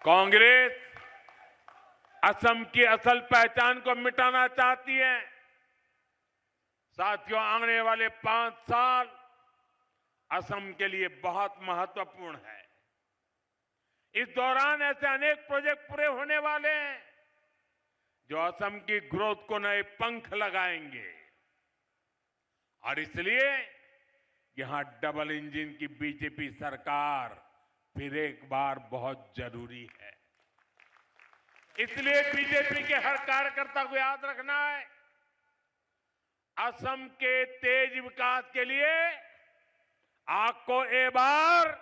कांग्रेस असम की असल पहचान को मिटाना चाहती है। साथियों, आने वाले 5 साल असम के लिए बहुत महत्वपूर्ण है। इस दौरान ऐसे अनेक प्रोजेक्ट पूरे होने वाले हैं जो असम की ग्रोथ को नए पंख लगाएंगे और इसलिए यहां डबल इंजन की बीजेपी सरकार फिर एक बार बहुत जरूरी है। इसलिए बीजेपी के हर कार्यकर्ता को याद रखना है, असम के तेज विकास के लिए आपको एक बार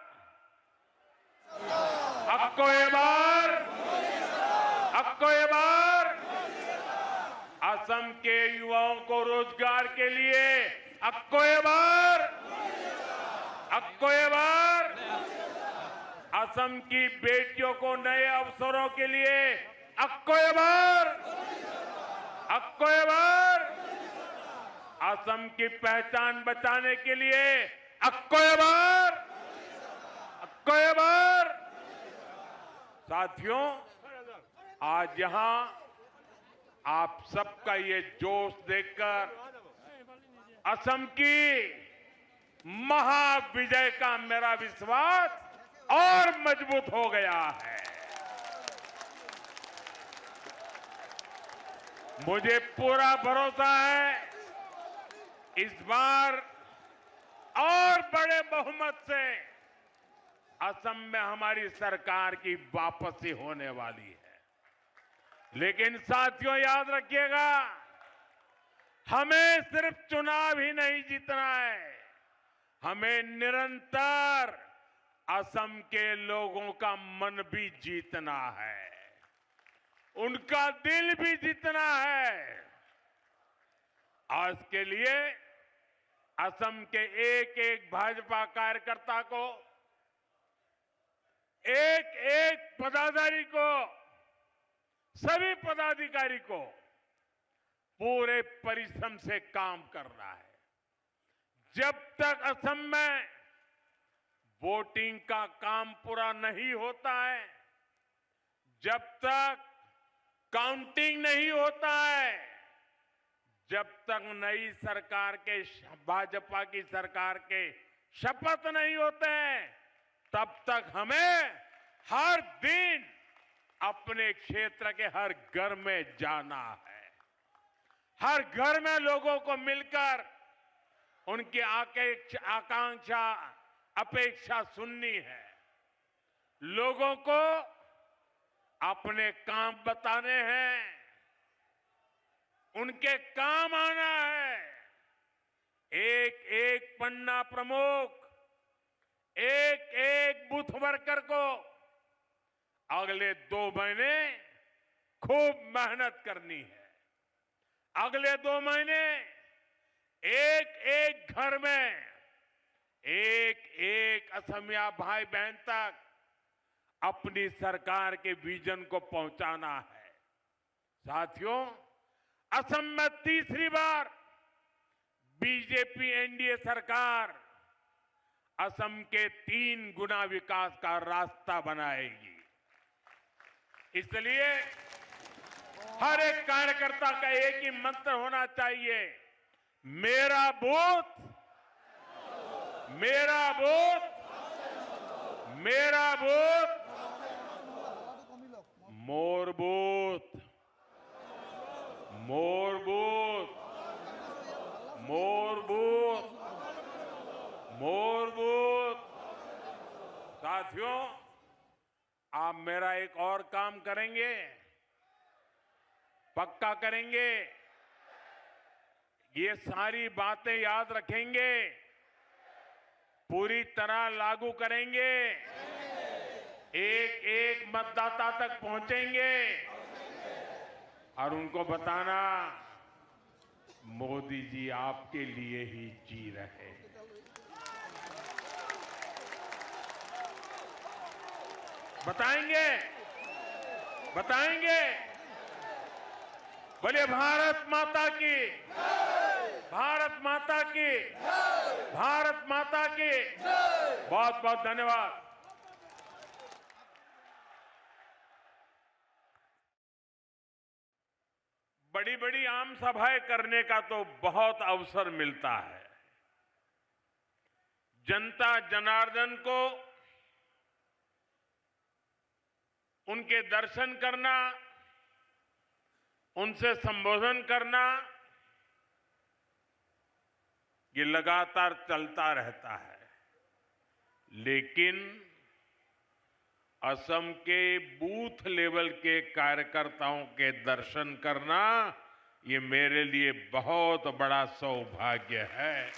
असम के युवाओं को रोजगार के लिए आपको एक बार असम की बेटियों को नए अवसरों के लिए आपको एक बार असम की पहचान बचाने के लिए आपको एक बार साथियों, आज यहां आप सबका ये जोश देखकर असम की महाविजय का मेरा विश्वास और मजबूत हो गया है। मुझे पूरा भरोसा है इस बार और बड़े बहुमत से असम में हमारी सरकार की वापसी होने वाली है। लेकिन साथियों, याद रखिएगा, हमें सिर्फ चुनाव ही नहीं जीतना है, हमें निरंतर असम के लोगों का मन भी जीतना है, उनका दिल भी जीतना है। आज के लिए असम के एक एक भाजपा कार्यकर्ता को, एक एक पदाधिकारी को, सभी पदाधिकारी को पूरे परिश्रम से काम करना है। जब तक असम में वोटिंग का काम पूरा नहीं होता है, जब तक काउंटिंग नहीं होता है, जब तक नई सरकार के, भाजपा की सरकार के शपथ नहीं होते हैं, तब तक हमें हर दिन अपने क्षेत्र के हर घर में जाना है, हर घर में लोगों को मिलकर उनकी आकांक्षा, अपेक्षा सुननी है, लोगों को अपने काम बताने हैं, उनके काम आना है। एक एक पन्ना प्रमुख, एक एक बूथ वर्कर को अगले 2 महीने खूब मेहनत करनी है। अगले 2 महीने एक एक घर में एक एक असमिया भाई बहन तक अपनी सरकार के विजन को पहुंचाना है। साथियों, असम में तीसरी बार बीजेपी एनडीए सरकार असम के 3 गुना विकास का रास्ता बनाएगी। इसलिए हर एक कार्यकर्ता का एक ही मंत्र होना चाहिए, मेरा बूथ, मेरा बूथ, मेरा बूथ, मोर बूथ, मोर बूथ, मोर बूथ, मोर बूथ। साथियों, आप मेरा एक और काम करेंगे, पक्का करेंगे, ये सारी बातें याद रखेंगे, पूरी तरह लागू करेंगे, एक एक मतदाता तक पहुंचेंगे और उनको बताना, मोदी जी आपके लिए ही जी रहे हैं। बताएंगे, बताएंगे। बोले भारत माता की, भारत माता की, भारत माता की। बहुत बहुत धन्यवाद। बड़ी बड़ी आम सभाएं करने का तो बहुत अवसर मिलता है। जनता जनार्दन को उनके दर्शन करना, उनसे संबोधन करना, ये लगातार चलता रहता है। लेकिन असम के बूथ लेवल के कार्यकर्ताओं के दर्शन करना, ये मेरे लिए बहुत बड़ा सौभाग्य है।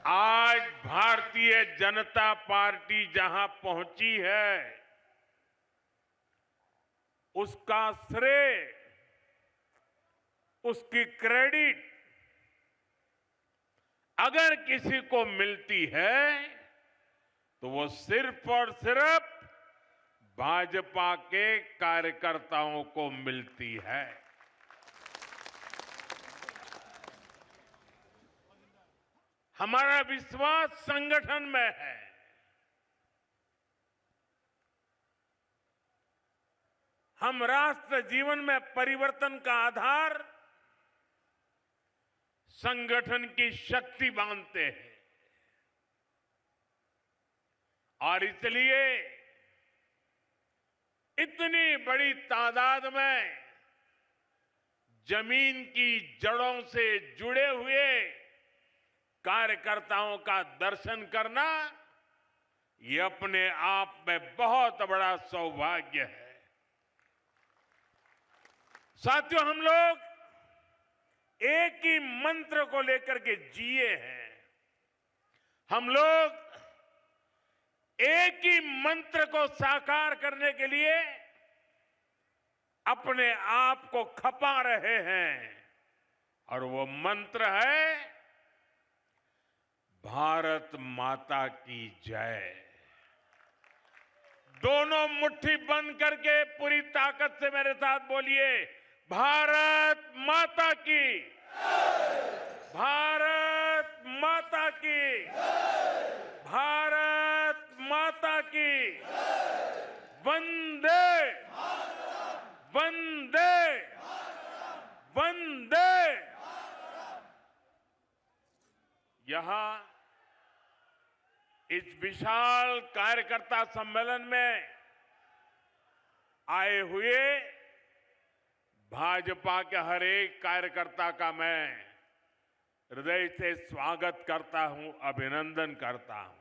आज भारतीय जनता पार्टी जहां पहुंची है, उसका श्रेय, उसकी क्रेडिट अगर किसी को मिलती है तो वो सिर्फ और सिर्फ भाजपा के कार्यकर्ताओं को मिलती है। हमारा विश्वास संगठन में है। हम राष्ट्र जीवन में परिवर्तन का आधार संगठन की शक्ति मानते हैं और इसलिए इतनी बड़ी तादाद में जमीन की जड़ों से जुड़े हुए कार्यकर्ताओं का दर्शन करना, ये अपने आप में बहुत बड़ा सौभाग्य है। साथियों, हम लोग एक ही मंत्र को लेकर के जिए हैं। हम लोग एक ही मंत्र को साकार करने के लिए अपने आप को खपा रहे हैं और वो मंत्र है भारत माता की जय। दोनों मुट्ठी बंद करके पूरी ताकत से मेरे साथ बोलिए, भारत माता की, भारत माता की, भारत माता की, वंदे वंदे वंदे। यहां इस विशाल कार्यकर्ता सम्मेलन में आए हुए भाजपा के हर एक कार्यकर्ता का मैं हृदय से स्वागत करता हूं, अभिनंदन करता हूं।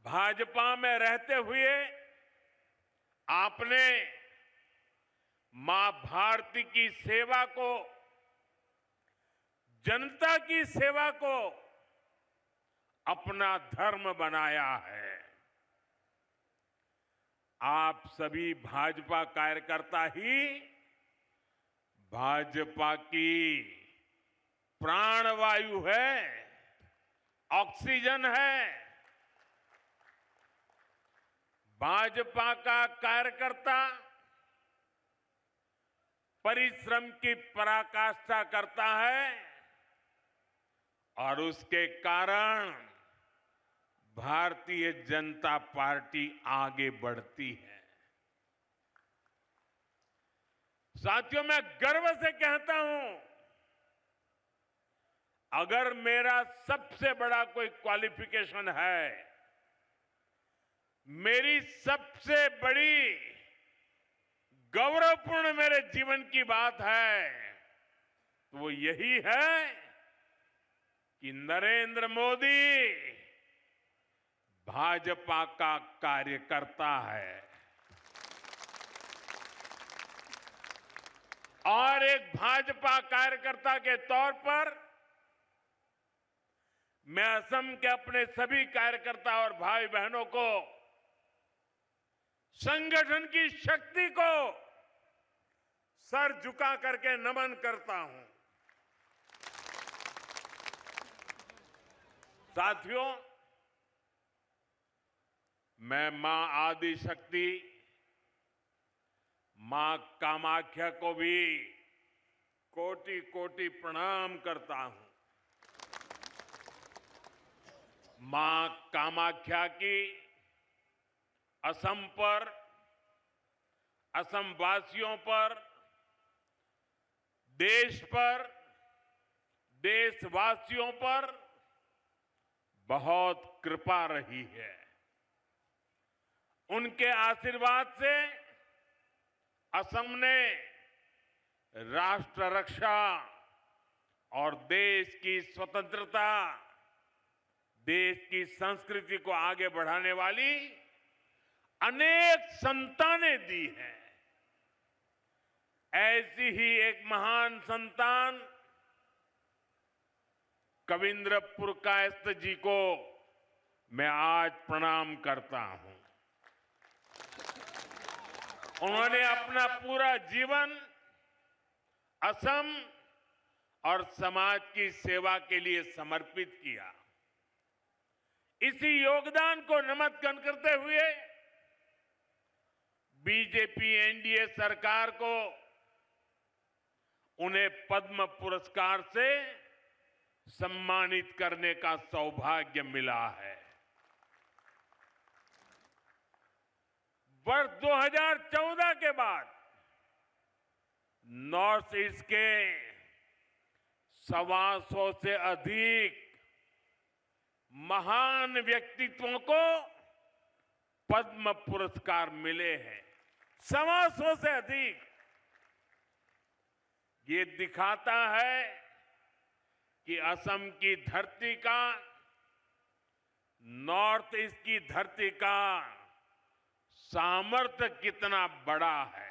भाजपा में रहते हुए आपने मां भारती की सेवा को, जनता की सेवा को अपना धर्म बनाया है। आप सभी भाजपा कार्यकर्ता ही भाजपा की प्राणवायु है, ऑक्सीजन है। भाजपा का कार्यकर्ता परिश्रम की पराकाष्ठा करता है और उसके कारण भारतीय जनता पार्टी आगे बढ़ती है। साथियों, मैं गर्व से कहता हूं, अगर मेरा सबसे बड़ा कोई क्वालिफिकेशन है, मेरी सबसे बड़ी गौरवपूर्ण मेरे जीवन की बात है, तो वो यही है कि नरेंद्र मोदी भाजपा का कार्यकर्ता है और एक भाजपा कार्यकर्ता के तौर पर मैं असम के अपने सभी कार्यकर्ता और भाई बहनों को, संगठन की शक्ति को सर झुका करके नमन करता हूं। साथियों, मैं मां आदि शक्ति, मां कामाख्या को भी कोटि कोटि प्रणाम करता हूं। मां कामाख्या की असम पर, असम वासियों पर, देश पर, देशवासियों पर बहुत कृपा रही है। उनके आशीर्वाद से असम ने राष्ट्र रक्षा और देश की स्वतंत्रता, देश की संस्कृति को आगे बढ़ाने वाली अनेक संतानें दी हैं। ऐसी ही एक महान संतान कविंद्र पुरकायस्थ जी को मैं आज प्रणाम करता हूं। उन्होंने अपना पूरा जीवन असम और समाज की सेवा के लिए समर्पित किया। इसी योगदान को नमन करते हुए बीजेपी एनडीए सरकार को उन्हें पद्म पुरस्कार से सम्मानित करने का सौभाग्य मिला है। वर्ष 2014 के बाद नॉर्थ ईस्ट के 125 से अधिक महान व्यक्तित्वों को पद्म पुरस्कार मिले हैं। 125 से अधिक। ये दिखाता है कि असम की धरती का, नॉर्थ ईस्ट की धरती का सामर्थ्य कितना बड़ा है।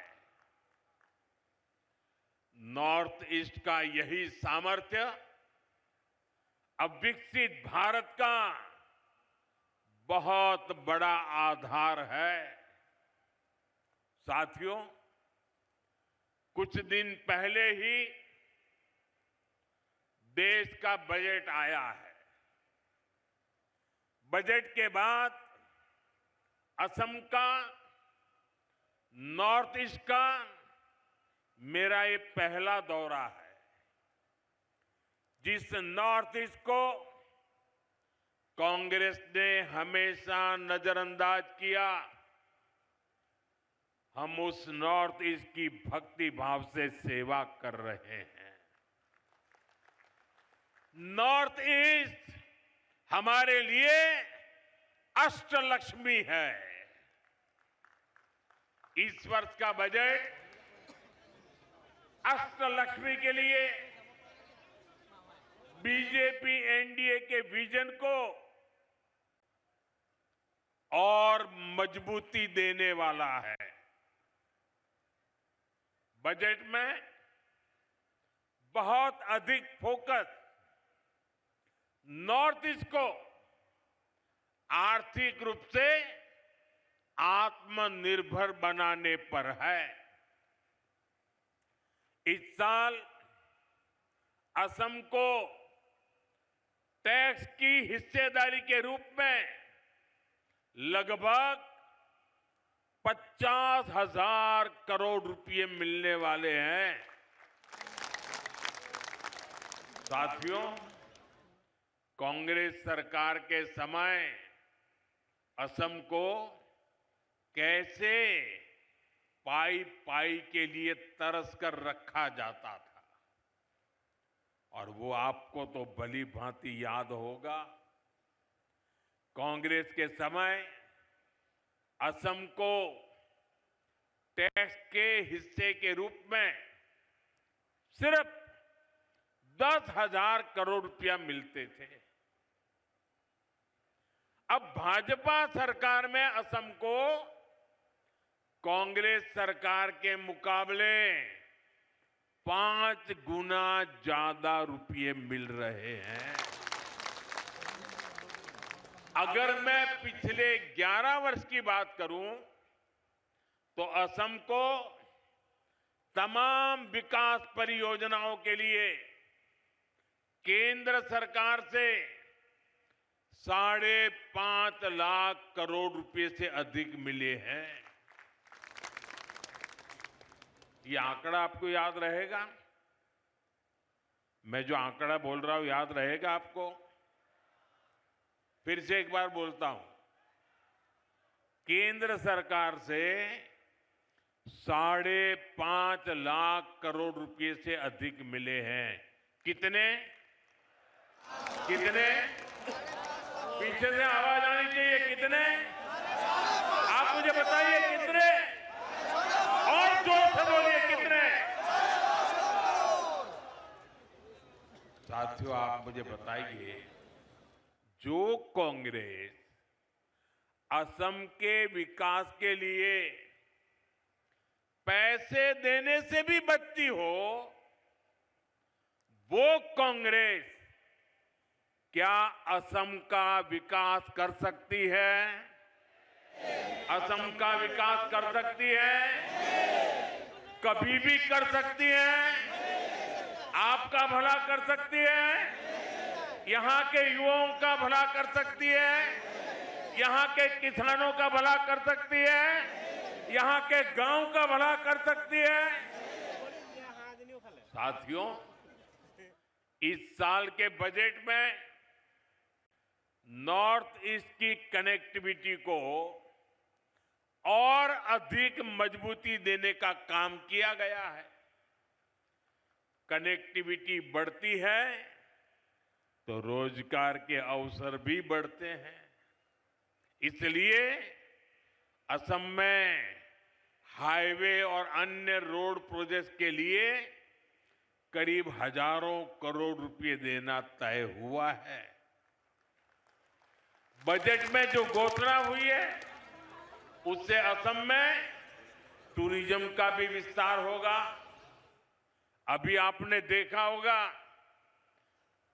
नॉर्थ ईस्ट का यही सामर्थ्य अब विकसित भारत का बहुत बड़ा आधार है। साथियों, कुछ दिन पहले ही देश का बजट आया है। बजट के बाद असम का, नॉर्थ ईस्ट का मेरा ये पहला दौरा है। जिस नॉर्थ ईस्ट को कांग्रेस ने हमेशा नजरअंदाज किया, हम उस नॉर्थ ईस्ट की भक्ति भाव से सेवा कर रहे हैं। नॉर्थ ईस्ट हमारे लिए अष्टलक्ष्मी है। इस वर्ष का बजट अष्टलक्ष्मी के लिए बीजेपी एनडीए के विजन को और मजबूती देने वाला है। बजट में बहुत अधिक फोकस नॉर्थ ईस्ट को आर्थिक रूप से आत्मनिर्भर बनाने पर है। इस साल असम को टैक्स की हिस्सेदारी के रूप में लगभग 50,000 करोड़ रुपए मिलने वाले हैं। साथियों, कांग्रेस सरकार के समय असम को कैसे पाई पाई के लिए तरस कर रखा जाता था, और वो आपको तो भली भांति याद होगा। कांग्रेस के समय असम को टैक्स के हिस्से के रूप में सिर्फ 10,000 करोड़ रुपया मिलते थे। अब भाजपा सरकार में असम को कांग्रेस सरकार के मुकाबले 5 गुना ज्यादा रुपये मिल रहे हैं। अगर मैं पिछले 11 वर्ष की बात करूं तो असम को तमाम विकास परियोजनाओं के लिए केंद्र सरकार से 5.5 लाख करोड़ रुपए से अधिक मिले हैं। ये आंकड़ा आपको याद रहेगा। मैं जो आंकड़ा बोल रहा हूं याद रहेगा आपको? फिर से एक बार बोलता हूं। केंद्र सरकार से 5.5 लाख करोड़ रुपए से अधिक मिले हैं। कितने? कितने? पीछे से आवाज आनी चाहिए। कितने? आप मुझे बताइए कितने? और जोर से बोलिए कितने? साथियों, आप मुझे बताइए, जो कांग्रेस असम के विकास के लिए पैसे देने से भी बचती हो, वो कांग्रेस क्या असम का विकास कर सकती है? असम का विकास कर सकती है? कभी भी कर सकती है? आपका भला कर सकती है? यहां के युवाओं का भला कर सकती है? यहां के किसानों का भला कर सकती है? यहां के गांव का भला कर सकती है? साथियों, इस साल के बजट में नॉर्थ ईस्ट की कनेक्टिविटी को और अधिक मजबूती देने का काम किया गया है। कनेक्टिविटी बढ़ती है तो रोजगार के अवसर भी बढ़ते हैं। इसलिए असम में हाईवे और अन्य रोड प्रोजेक्ट के लिए करीब हजारों करोड़ रुपए देना तय हुआ है। बजट में जो घोषणा हुई है उससे असम में टूरिज्म का भी विस्तार होगा। अभी आपने देखा होगा,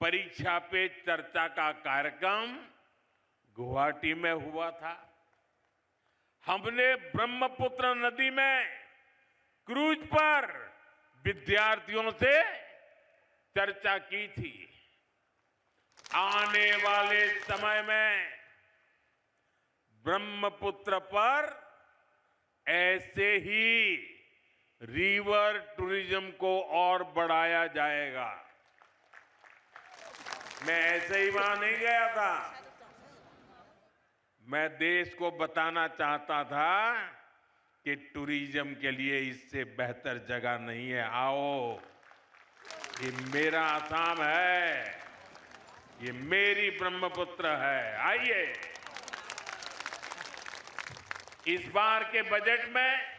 परीक्षा पे चर्चा का कार्यक्रम गुवाहाटी में हुआ था। हमने ब्रह्मपुत्र नदी में क्रूज पर विद्यार्थियों से चर्चा की थी। आने वाले समय में ब्रह्मपुत्र पर ऐसे ही रिवर टूरिज्म को और बढ़ाया जाएगा। मैं ऐसे ही वहां नहीं गया था। मैं देश को बताना चाहता था कि टूरिज्म के लिए इससे बेहतर जगह नहीं है। आओ, ये मेरा असम है, ये मेरी ब्रह्मपुत्र है। आइए, इस बार के बजट में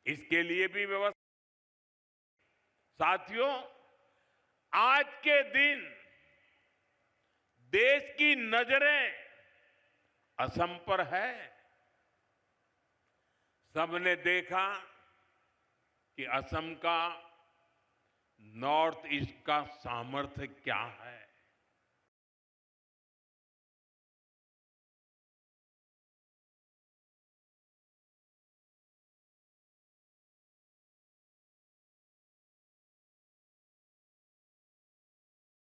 इसके लिए भी व्यवस्था। साथियों, आज के दिन देश की नजरें असम पर है। सबने देखा कि असम का नॉर्थ ईस्ट का सामर्थ्य क्या है।